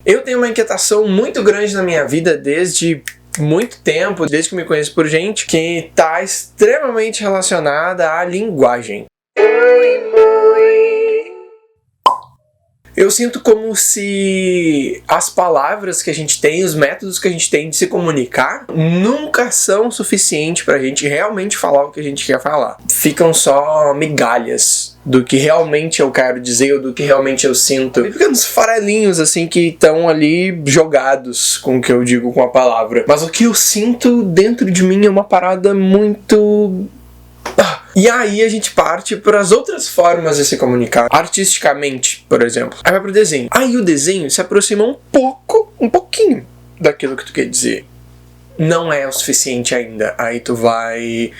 Eu tenho uma inquietação muito grande na minha vida desde muito tempo, desde que me conheço por gente, que tá extremamente relacionada à linguagem. Eu sinto como se as palavras que a gente tem, os métodos que a gente tem de se comunicar, nunca são suficientes pra gente realmente falar o que a gente quer falar. Ficam só migalhas do que realmente eu quero dizer ou do que realmente eu sinto. E ficam uns farelinhos assim que estão ali jogados com o que eu digo com a palavra. Mas o que eu sinto dentro de mim é uma parada muito... E aí a gente parte para as outras formas de se comunicar. Artisticamente, por exemplo. Aí vai pro desenho. Aí o desenho se aproxima um pouquinho daquilo que tu quer dizer. Não é o suficiente ainda. Aí tu vai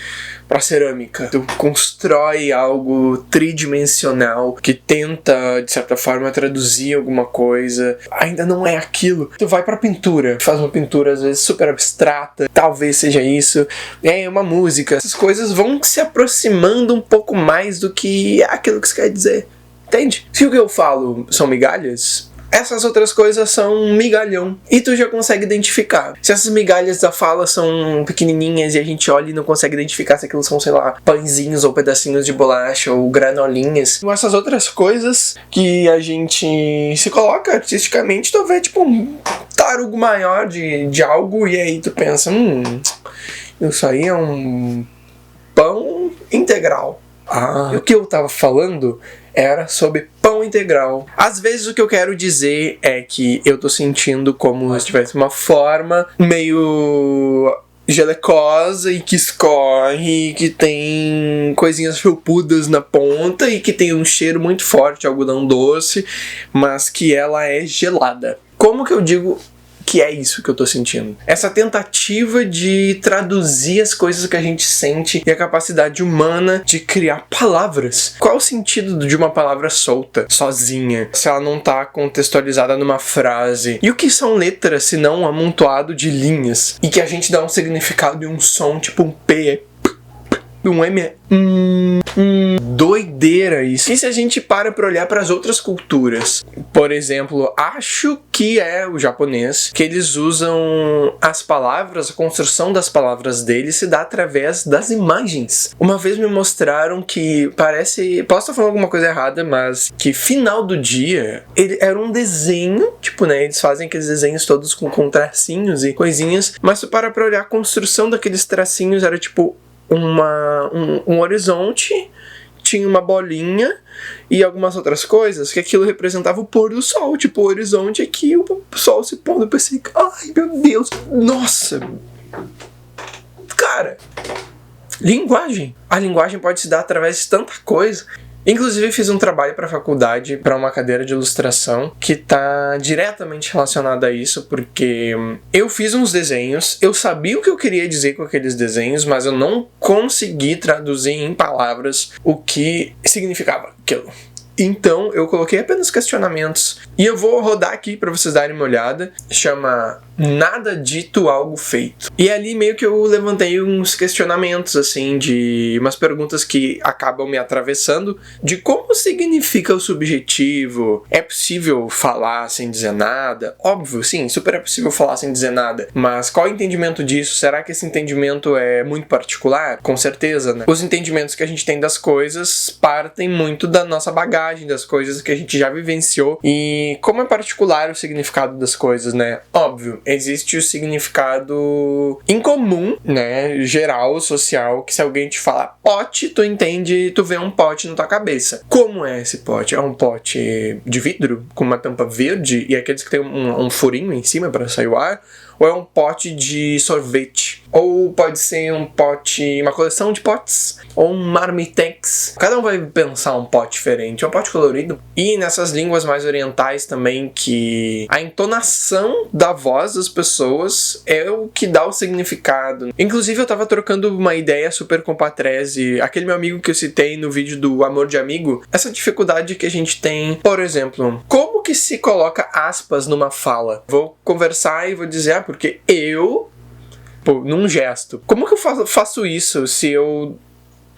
pra cerâmica. Tu constrói algo tridimensional que tenta, de certa forma, traduzir alguma coisa. Ainda não é aquilo. Tu vai pra pintura. Faz uma pintura, às vezes, super abstrata. Talvez seja isso. É uma música. Essas coisas vão se aproximando um pouco mais do que aquilo que você quer dizer. Entende? Se o que eu falo são migalhas, essas outras coisas são um migalhão. E tu já consegue identificar. Se essas migalhas da fala são pequenininhas e a gente olha e não consegue identificar se aquilo são, sei lá, pãezinhos ou pedacinhos de bolacha ou granolinhas. Então essas outras coisas que a gente se coloca artisticamente, tu vê tipo um tarugo maior de algo e aí tu pensa, isso aí é um pão integral. E o que eu tava falando era sobre pão integral. Às vezes o que eu quero dizer é que eu tô sentindo como se tivesse uma forma meio gelecosa e que escorre, que tem coisinhas felpudas na ponta e que tem um cheiro muito forte de algodão doce, mas que ela é gelada. Como que eu digo que é isso que eu tô sentindo? Essa tentativa de traduzir as coisas que a gente sente e a capacidade humana de criar palavras. Qual o sentido de uma palavra solta, sozinha, se ela não tá contextualizada numa frase? E o que são letras se não um amontoado de linhas? E que a gente dá um significado e um som, tipo um P, um M, doideira isso. E se a gente para pra olhar para as outras culturas? Por exemplo, acho que é o japonês, que eles usam as palavras, a construção das palavras deles se dá através das imagens. Uma vez me mostraram que parece, posso estar falando alguma coisa errada, mas que final do dia ele era um desenho, tipo, né, eles fazem aqueles desenhos todos com tracinhos e coisinhas, mas se para pra olhar a construção daqueles tracinhos era tipo um horizonte, tinha uma bolinha e algumas outras coisas, que aquilo representava o pôr do sol, tipo o horizonte aqui, o sol se pondo. Eu pensei, ai meu Deus, nossa, cara, linguagem. A linguagem pode se dar através de tanta coisa. Inclusive fiz um trabalho para a faculdade, para uma cadeira de ilustração, que está diretamente relacionada a isso, porque eu fiz uns desenhos, eu sabia o que eu queria dizer com aqueles desenhos, mas eu não consegui traduzir em palavras o que significava aquilo. Então eu coloquei apenas questionamentos. E eu vou rodar aqui para vocês darem uma olhada. Chama Nada Dito, Algo Feito. E ali meio que eu levantei uns questionamentos, assim, de umas perguntas que acabam me atravessando, de como significa o subjetivo. É possível falar sem dizer nada? Óbvio, sim, super é possível falar sem dizer nada. Mas qual é o entendimento disso? Será que esse entendimento é muito particular? Com certeza, né? Os entendimentos que a gente tem das coisas partem muito da nossa bagagem, das coisas que a gente já vivenciou. E como é particular o significado das coisas, né? Óbvio, existe o significado incomum, né, geral, social, que se alguém te falar pote, tu entende, tu vê um pote na tua cabeça. Como é esse pote? É um pote de vidro com uma tampa verde e aqueles que tem um furinho em cima para sair o ar? Ou é um pote de sorvete? Ou pode ser um pote, uma coleção de potes? Ou um marmitex? Cada um vai pensar um pote diferente. É um pote colorido. E nessas línguas mais orientais também, que a entonação da voz das pessoas é o que dá o significado. Inclusive eu tava trocando uma ideia super com o Patrese, aquele meu amigo que eu citei no vídeo do Amor de Amigo. Essa dificuldade que a gente tem, por exemplo, como que se coloca aspas numa fala? Vou conversar e vou dizer, porque eu... num gesto. Como que eu faço isso se eu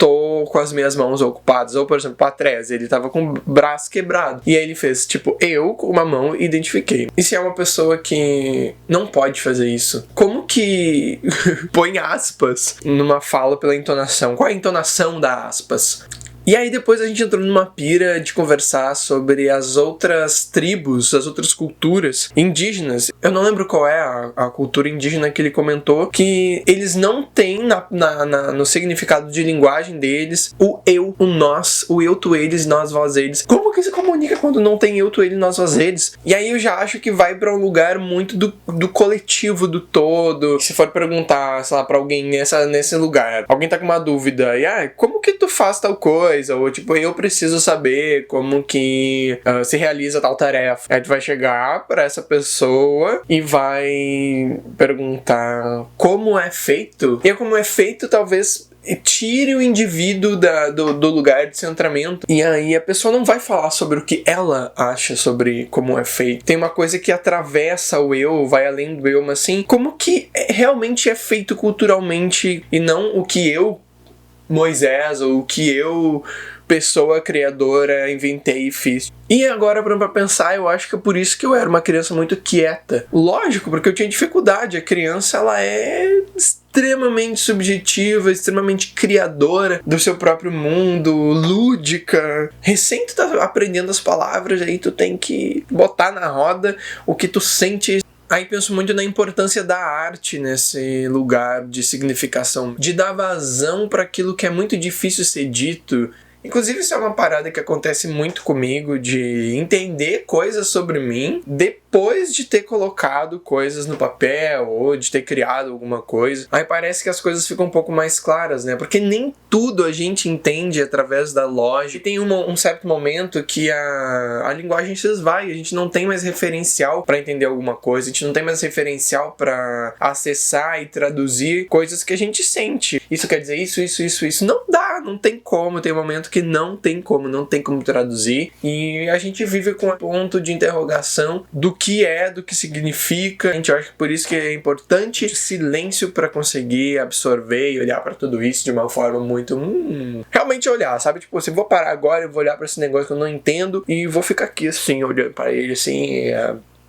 tô com as minhas mãos ocupadas. Ou, por exemplo, o Patrese, ele tava com o braço quebrado. E aí ele fez, tipo, eu com uma mão identifiquei. E se é uma pessoa que não pode fazer isso, como que põe aspas numa fala pela entonação? Qual é a entonação da aspas? E aí depois a gente entrou numa pira de conversar sobre as outras tribos, as outras culturas indígenas. Eu não lembro qual é a cultura indígena que ele comentou, que eles não têm no significado de linguagem deles o eu, o nós, o eu, tu, eles, nós, vós, eles. Como que se comunica quando não tem eu, tu, ele, nós, vós, eles? E aí eu já acho que vai pra um lugar muito do coletivo, do todo. Se for perguntar, sei lá, pra alguém nesse lugar, alguém tá com uma dúvida, e como que tu faz tal coisa? Ou tipo, eu preciso saber como que se realiza tal tarefa. Aí tu vai chegar pra essa pessoa e vai perguntar como é feito. E como é feito, talvez tire o indivíduo do lugar de centramento. E aí a pessoa não vai falar sobre o que ela acha sobre como é feito. Tem uma coisa que atravessa o eu, vai além do eu, mas assim, como que realmente é feito culturalmente e não o que eu, Moisés, ou o que eu, pessoa criadora, inventei e fiz. E agora, pra pensar, eu acho que é por isso que eu era uma criança muito quieta. Lógico, porque eu tinha dificuldade. A criança, ela é extremamente subjetiva, extremamente criadora do seu próprio mundo, lúdica. Recém tu tá aprendendo as palavras, aí tu tem que botar na roda o que tu sente. Aí penso muito na importância da arte nesse lugar de significação, de dar vazão para aquilo que é muito difícil ser dito. Inclusive isso é uma parada que acontece muito comigo, de entender coisas sobre mim depois de ter colocado coisas no papel ou de ter criado alguma coisa. Aí parece que as coisas ficam um pouco mais claras, né? Porque nem tudo a gente entende através da lógica. E tem um certo momento que a linguagem se esvai, a gente não tem mais referencial para entender alguma coisa, a gente não tem mais referencial para acessar e traduzir coisas que a gente sente. Isso quer dizer isso. Não dá, não tem como, tem um momento que não tem como traduzir, e a gente vive com um ponto de interrogação do que é, do que significa. A gente acha que por isso que é importante o silêncio para conseguir absorver e olhar para tudo isso de uma forma muito realmente olhar, sabe? Tipo, se eu vou parar agora, eu vou olhar para esse negócio que eu não entendo e vou ficar aqui assim, olhando para ele assim,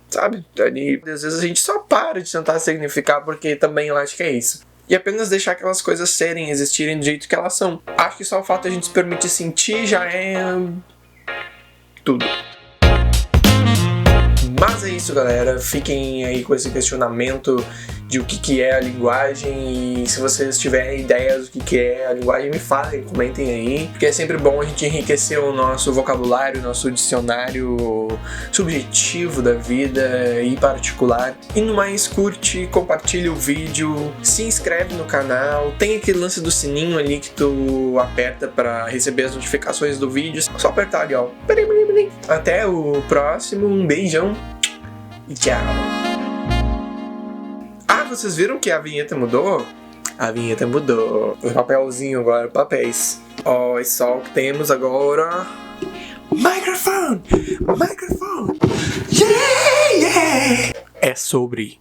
sabe? Ali, às vezes a gente só para de tentar significar, porque também eu acho que é isso. E apenas deixar aquelas coisas existirem do jeito que elas são. Acho que só o fato de a gente se permitir sentir já é tudo. Mas é isso, galera. Fiquem aí com esse questionamento de o que é a linguagem, e se vocês tiverem ideias do que é a linguagem, me falem, comentem aí, porque é sempre bom a gente enriquecer o nosso vocabulário, o nosso dicionário subjetivo da vida e particular. E no mais, curte, compartilha o vídeo, se inscreve no canal, tem aquele lance do sininho ali que tu aperta para receber as notificações do vídeo, só apertar ali, ó. Até o próximo, um beijão e tchau! Vocês viram que a vinheta mudou? A vinheta mudou. O papelzinho agora, papéis. Ó, só o que temos agora. Microphone! Yeah! É sobre